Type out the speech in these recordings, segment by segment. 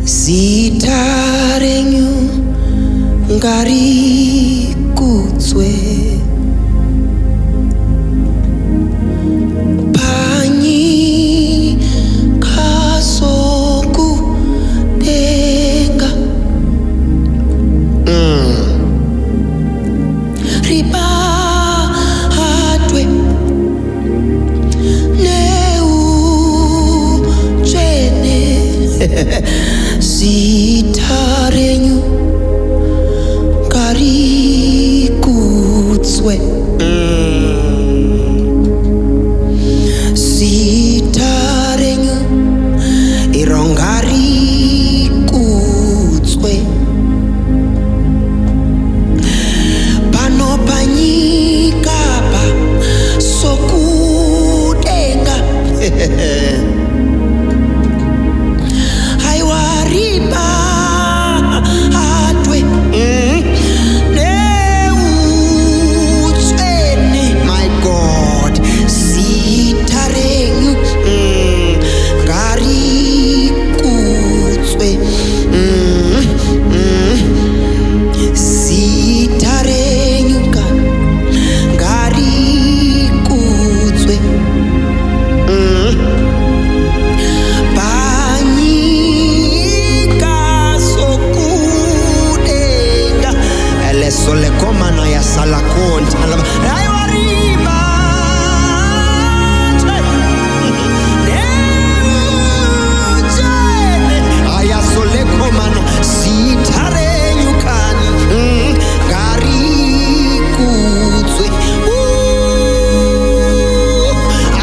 Zita renyu ngarikudzwe panyika sokudenga ribadwe neutsvene zita renyu ngarikudzwe zita renyu iro ngarikudzwe pano panyika pa sokudenga sole komana ya salakonta aywarima aya sole komana sitare nyukani gari kutswe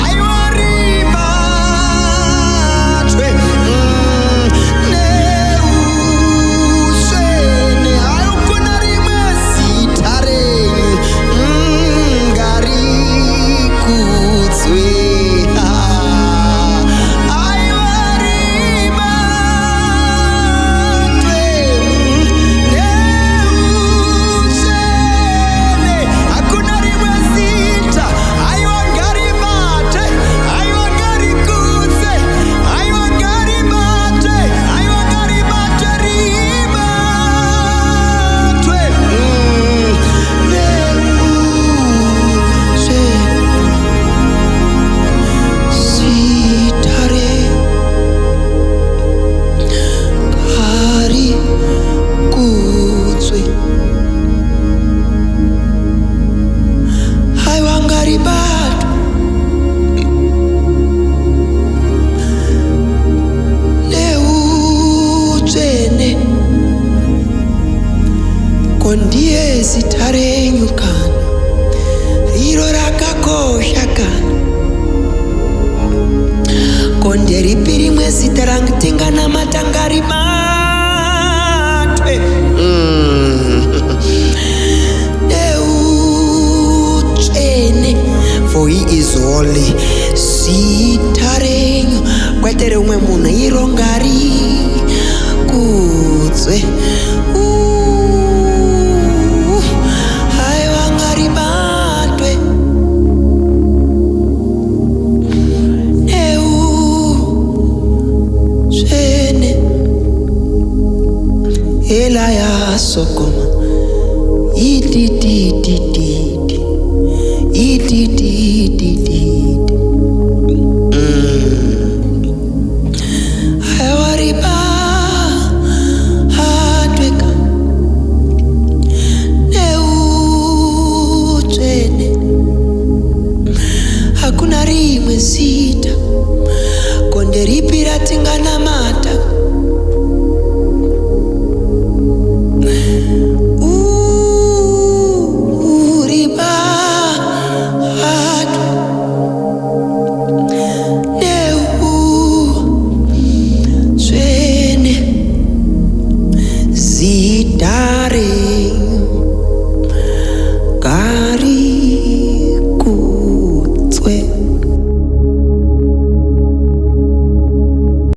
aywarima ndiye zita renyu kana iro rakakosha kana konderipi rimwe zita rangutinganamata ngaribatwe neutsvene for he is holy. Zita renyu kwete reumwe munhu iro ngarikudzwe ela ya sokoma ayawariba hatweka neutsvene hakuna rimwe zita konderipi ratinganamata zita renyu